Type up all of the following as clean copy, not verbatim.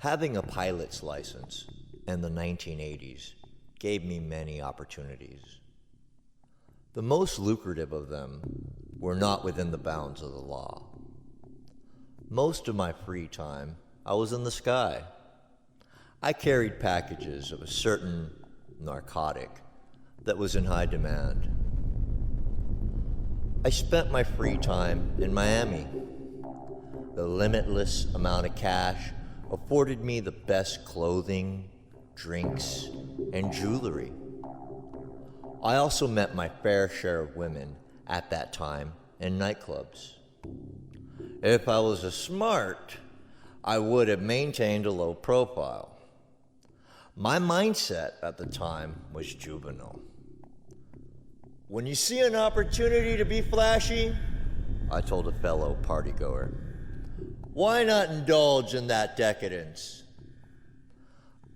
Having a pilot's license in the 1980s gave me many opportunities. The most lucrative of them were not within the bounds of the law. Most of my free time, I was in the sky. I carried packages of a certain narcotic that was in high demand. I spent my free time in Miami. The limitless amount of cash afforded me the best clothing, drinks, and jewelry. I also met my fair share of women at that time in nightclubs. If I was a smart, I would have maintained a low profile. My mindset at the time was juvenile. When you see an opportunity to be flashy, I told a fellow partygoer, why not indulge in that decadence?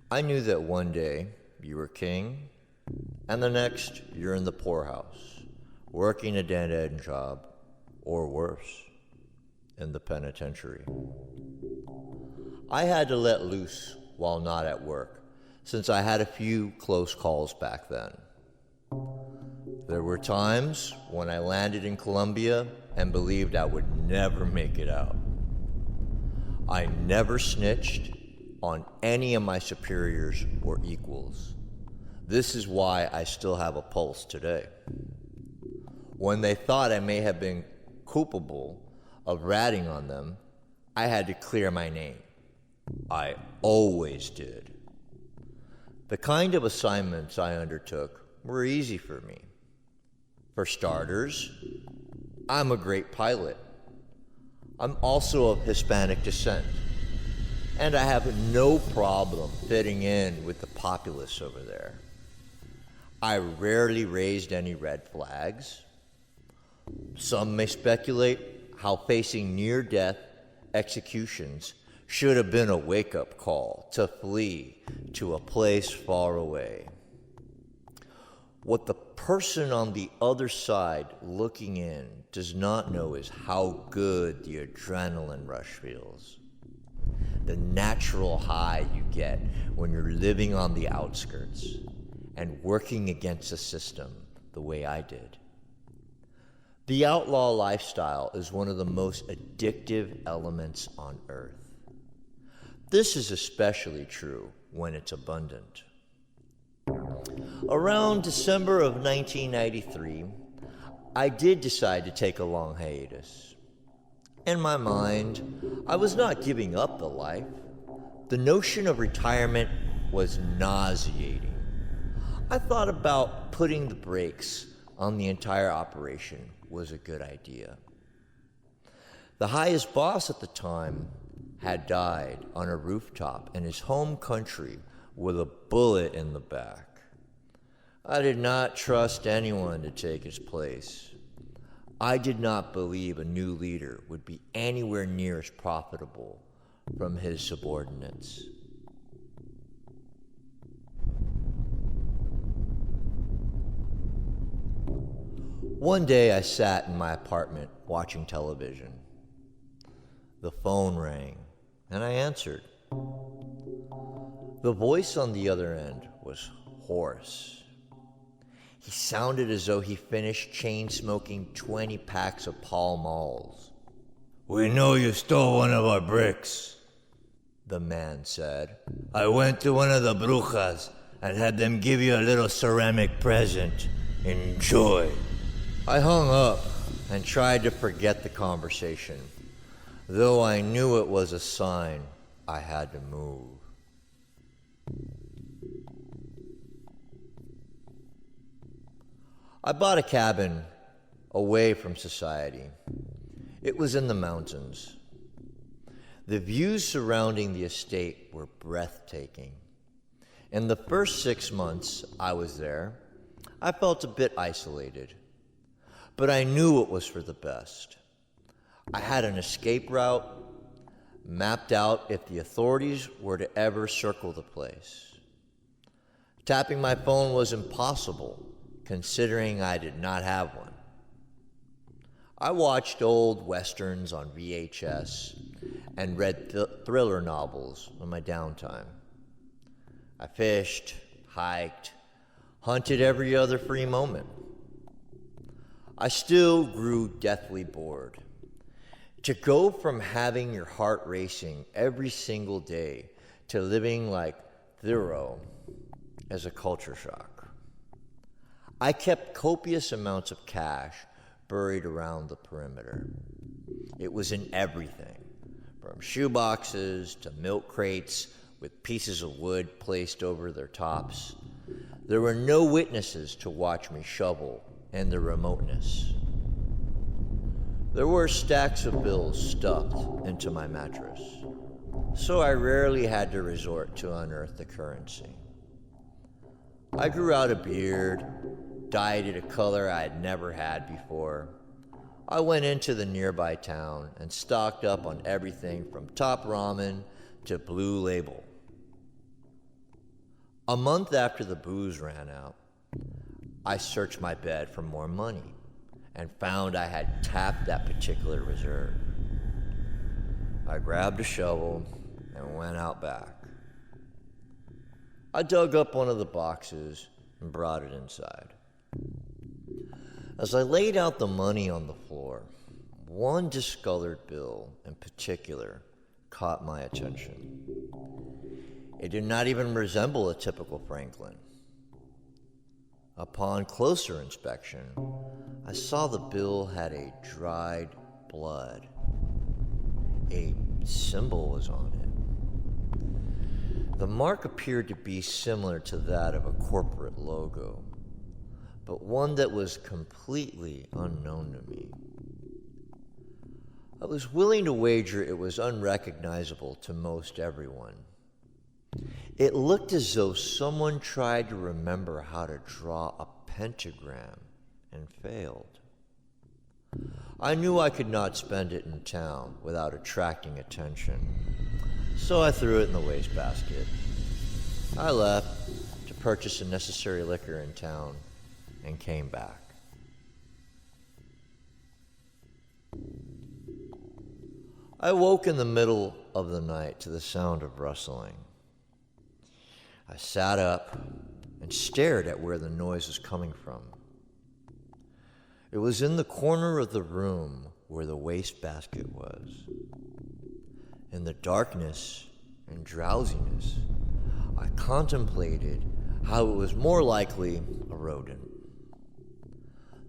I knew that one day you were king, and the next you're in the poorhouse, working a dead-end job, or worse, in the penitentiary. I had to let loose while not at work, since I had a few close calls back then. There were times when I landed in Colombia and believed I would never make it out. I never snitched on any of my superiors or equals. This is why I still have a pulse today. When they thought I may have been culpable of ratting on them, I had to clear my name. I always did. The kind of assignments I undertook were easy for me. For starters, I'm a great pilot. I'm also of Hispanic descent, and I have no problem fitting in with the populace over there. I rarely raised any red flags. Some may speculate how facing near-death executions should have been a wake-up call to flee to a place far away. What the person on the other side looking in does not know is how good the adrenaline rush feels. The natural high you get when you're living on the outskirts and working against the system the way I did. The outlaw lifestyle is one of the most addictive elements on earth. This is especially true when it's abundant. Around December of 1993, I did decide to take a long hiatus. In my mind, I was not giving up the life. The notion of retirement was nauseating. I thought about putting the brakes on the entire operation was a good idea. The highest boss at the time had died on a rooftop in his home country with a bullet in the back. I did not trust anyone to take his place. I did not believe a new leader would be anywhere near as profitable from his subordinates. One day I sat in my apartment watching television. The phone rang, and I answered. The voice on the other end was hoarse. He sounded as though he finished chain-smoking 20 packs of Pall Malls. "We know you stole one of our bricks," the man said. "I went to one of the brujas and had them give you a little ceramic present. Enjoy." I hung up and tried to forget the conversation, though I knew it was a sign I had to move. I bought a cabin away from society. It was in the mountains. The views surrounding the estate were breathtaking. In the first 6 months I was there, I felt a bit isolated, but I knew it was for the best. I had an escape route mapped out if the authorities were to ever circle the place. Tapping my phone was impossible, considering I did not have one. I watched old westerns on VHS and read thriller novels in my downtime. I fished, hiked, hunted every other free moment. I still grew deathly bored. To go from having your heart racing every single day to living like Thoreau as a culture shock. I kept copious amounts of cash buried around the perimeter. It was in everything, from shoeboxes to milk crates with pieces of wood placed over their tops. There were no witnesses to watch me shovel in the remoteness. There were stacks of bills stuffed into my mattress, so I rarely had to resort to unearth the currency. I grew out a beard, dyed it a color I had never had before. I went into the nearby town and stocked up on everything from top ramen to Blue Label. A month after the booze ran out, I searched my bed for more money and found I had tapped that particular reserve. I grabbed a shovel and went out back. I dug up one of the boxes and brought it inside. As I laid out the money on the floor, one discolored bill in particular caught my attention. It did not even resemble a typical Franklin. Upon closer inspection, I saw the bill had a dried blood. A symbol was on it. The mark appeared to be similar to that of a corporate logo, but one that was completely unknown to me. I was willing to wager it was unrecognizable to most everyone. It looked as though someone tried to remember how to draw a pentagram and failed. I knew I could not spend it in town without attracting attention, so I threw it in the wastebasket. I left to purchase the necessary liquor in town and came back. I woke in the middle of the night to the sound of rustling. I sat up and stared at where the noise was coming from. It was in the corner of the room where the wastebasket was. In the darkness and drowsiness, I contemplated how it was more likely a rodent.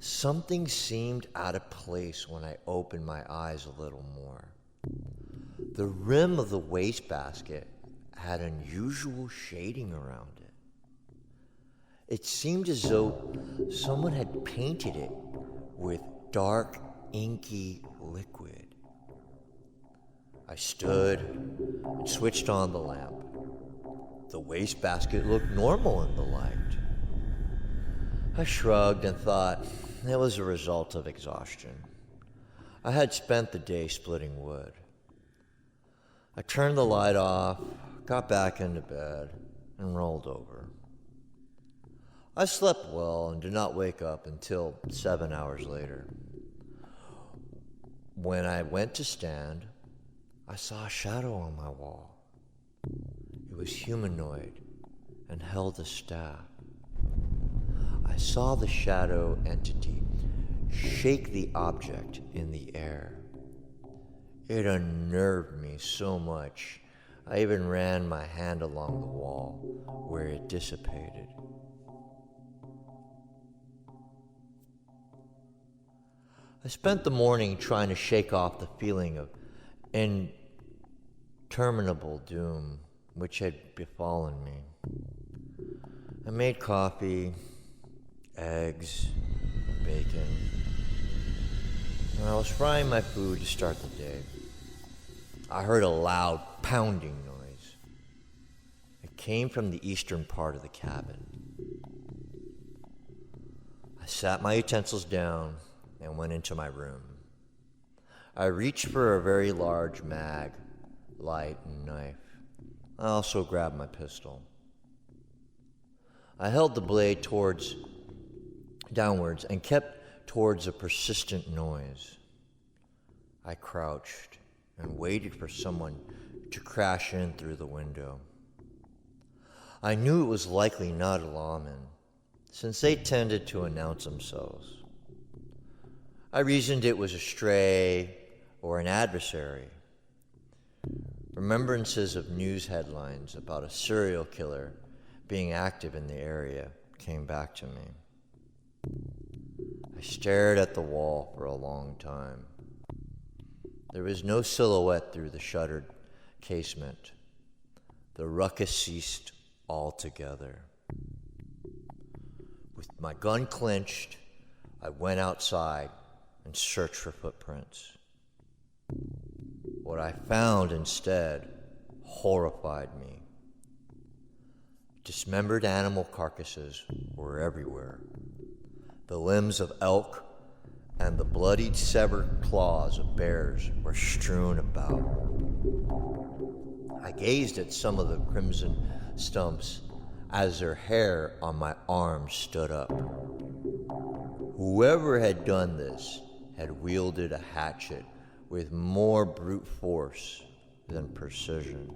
Something seemed out of place when I opened my eyes a little more. The rim of the wastebasket had unusual shading around it. It seemed as though someone had painted it with dark, inky liquid. I stood and switched on the lamp. The wastebasket looked normal in the light. I shrugged and thought it was a result of exhaustion. I had spent the day splitting wood. I turned the light off, got back into bed, and rolled over. I slept well and did not wake up until 7 hours later. When I went to stand, I saw a shadow on my wall. It was humanoid and held a staff. I saw the shadow entity shake the object in the air. It unnerved me so much, I even ran my hand along the wall where it dissipated. I spent the morning trying to shake off the feeling of interminable doom which had befallen me. I made coffee, eggs, bacon, and I was frying my food to start the day. I heard a loud pounding noise. It came from the eastern part of the cabin. I sat my utensils down and went into my room. I reached for a very large mag, light, and knife. I also grabbed my pistol. I held the blade downwards and kept towards a persistent noise. I crouched and waited for someone to crash in through the window. I knew it was likely not a lawman, since they tended to announce themselves. I reasoned it was a stray or an adversary. Remembrances of news headlines about a serial killer being active in the area came back to me. I stared at the wall for a long time. There was no silhouette through the shuttered casement. The ruckus ceased altogether. With my gun clenched, I went outside and searched for footprints. What I found instead horrified me. Dismembered animal carcasses were everywhere. The limbs of elk and the bloodied severed claws of bears were strewn about. I gazed at some of the crimson stumps as their hair on my arms stood up. Whoever had done this had wielded a hatchet with more brute force than precision.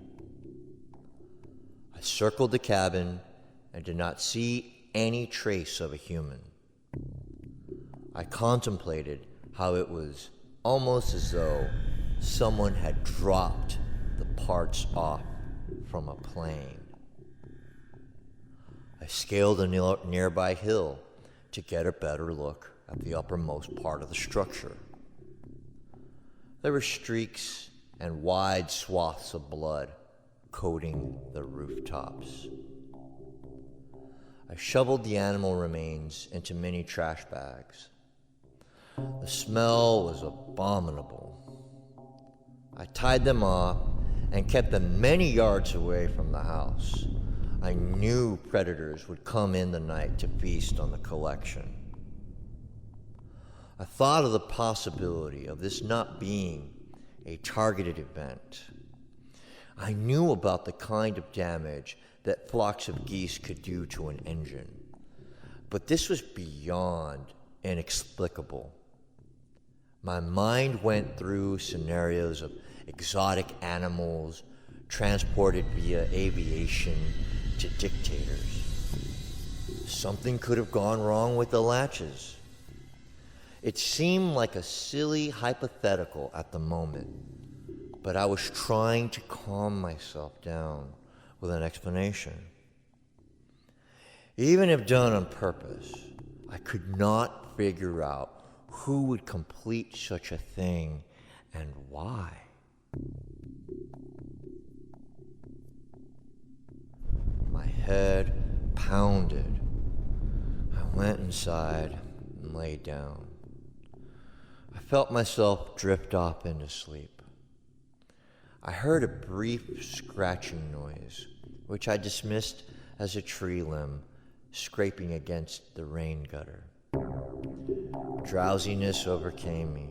I circled the cabin and did not see any trace of a human. I contemplated how it was almost as though someone had dropped the parts off from a plane. I scaled a nearby hill to get a better look at the uppermost part of the structure. There were streaks and wide swaths of blood coating the rooftops. I shoveled the animal remains into many trash bags. The smell was abominable. I tied them off and kept them many yards away from the house. I knew predators would come in the night to feast on the collection. I thought of the possibility of this not being a targeted event. I knew about the kind of damage that flocks of geese could do to an engine, but this was beyond inexplicable. My mind went through scenarios of exotic animals transported via aviation to dictators. Something could have gone wrong with the latches. It seemed like a silly hypothetical at the moment, but I was trying to calm myself down with an explanation. Even if done on purpose, I could not figure out who would complete such a thing and why. My head pounded. I went inside and lay down. I felt myself drift off into sleep. I heard a brief scratching noise, which I dismissed as a tree limb scraping against the rain gutter. Drowsiness overcame me,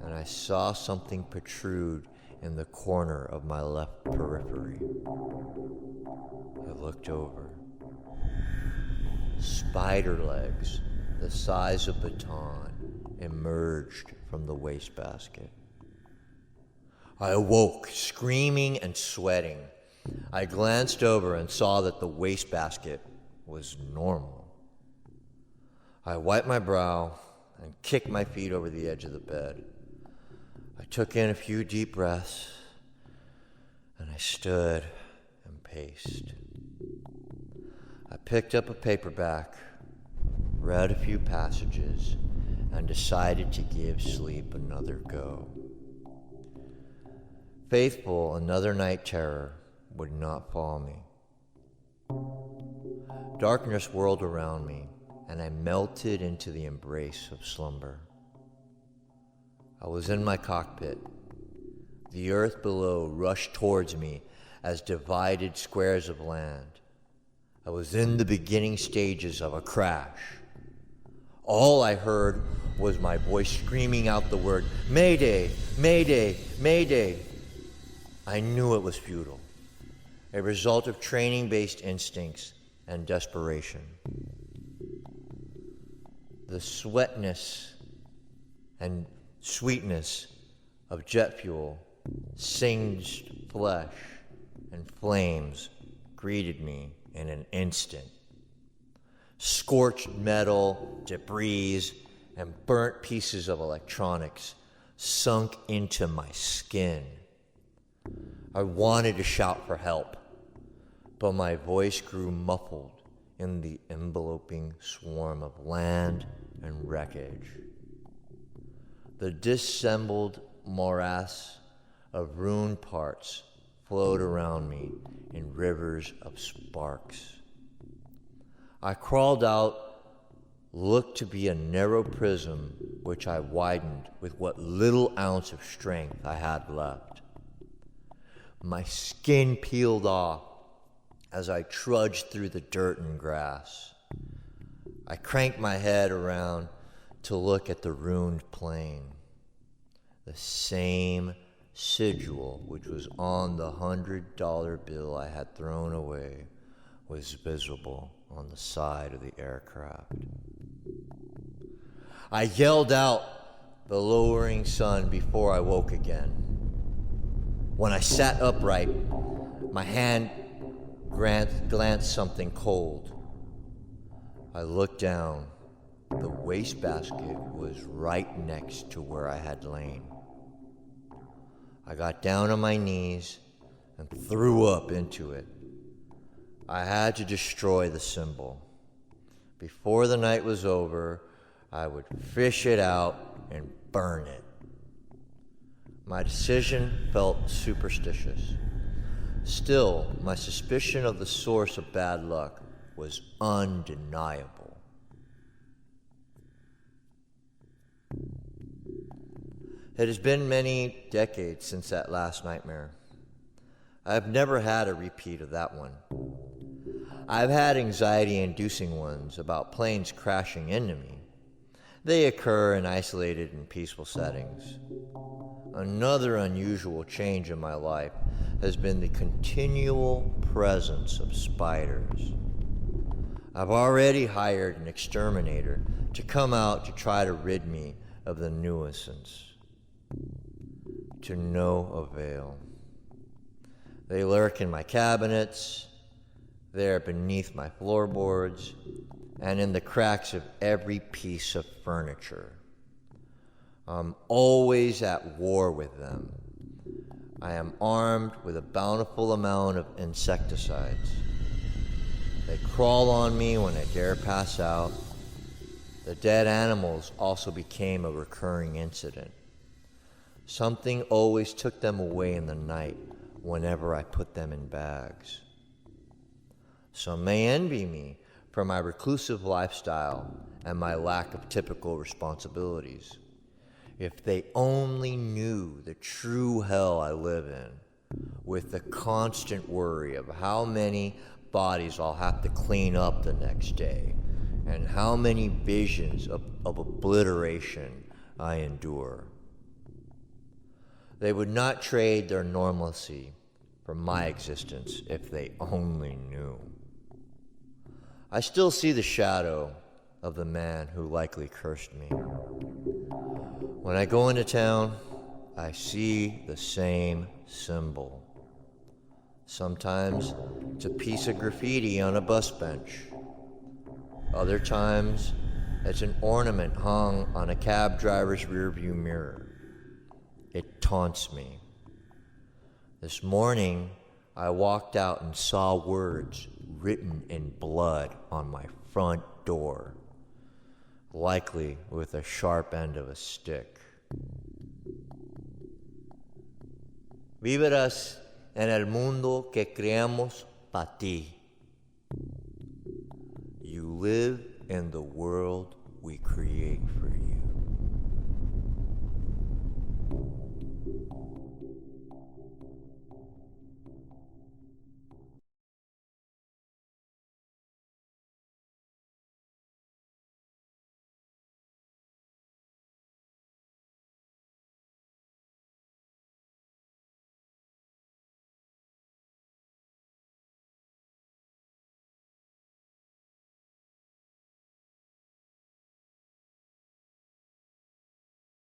and I saw something protrude in the corner of my left periphery. I looked over. Spider legs, the size of baton, emerged from the wastebasket. I awoke, screaming and sweating. I glanced over and saw that the wastebasket was normal. I wiped my brow and kicked my feet over the edge of the bed. I took in a few deep breaths, and I stood and paced. I picked up a paperback, read a few passages, and decided to give sleep another go. Faithful, another night terror would not fall me. Darkness whirled around me, and I melted into the embrace of slumber. I was in my cockpit. The earth below rushed towards me as divided squares of land. I was in the beginning stages of a crash. All I heard was my voice screaming out the word, "Mayday! Mayday! Mayday!" I knew it was futile, a result of training-based instincts and desperation. The sweetness of jet fuel, singed flesh, and flames greeted me in an instant. Scorched metal, debris, and burnt pieces of electronics sunk into my skin. I wanted to shout for help, but my voice grew muffled in the enveloping swarm of land and wreckage. The disassembled morass of ruined parts flowed around me in rivers of sparks. I crawled out, looked to be a narrow prism which I widened with what little ounce of strength I had left. My skin peeled off as I trudged through the dirt and grass. I cranked my head around to look at the ruined plain. The same sigil which was on the $100 bill I had thrown away was visible on the side of the aircraft. I yelled out the lowering sun before I woke again. When I sat upright, my hand glanced something cold. I looked down. The wastebasket was right next to where I had lain. I got down on my knees and threw up into it. I had to destroy the symbol. Before the night was over, I would fish it out and burn it. My decision felt superstitious. Still, my suspicion of the source of bad luck was undeniable. It has been many decades since that last nightmare. I've never had a repeat of that one. I've had anxiety-inducing ones about planes crashing into me. They occur in isolated and peaceful settings. Another unusual change in my life has been the continual presence of spiders. I've already hired an exterminator to come out to try to rid me of the nuisance. To no avail. They lurk in my cabinets, they're beneath my floorboards, and in the cracks of every piece of furniture. I'm always at war with them. I am armed with a bountiful amount of insecticides. They crawl on me when I dare pass out. The dead animals also became a recurring incident. Something always took them away in the night whenever I put them in bags. Some may envy me for my reclusive lifestyle and my lack of typical responsibilities. If they only knew the true hell I live in, with the constant worry of how many bodies I'll have to clean up the next day, and how many visions of obliteration I endure. They would not trade their normalcy for my existence if they only knew. I still see the shadow of the man who likely cursed me. When I go into town, I see the same symbol. Sometimes it's a piece of graffiti on a bus bench. Other times, it's an ornament hung on a cab driver's rearview mirror. It taunts me. This morning, I walked out and saw words written in blood on my front door, likely with a sharp end of a stick. Vivirás en el mundo que creamos para ti. You live in the world we create for you.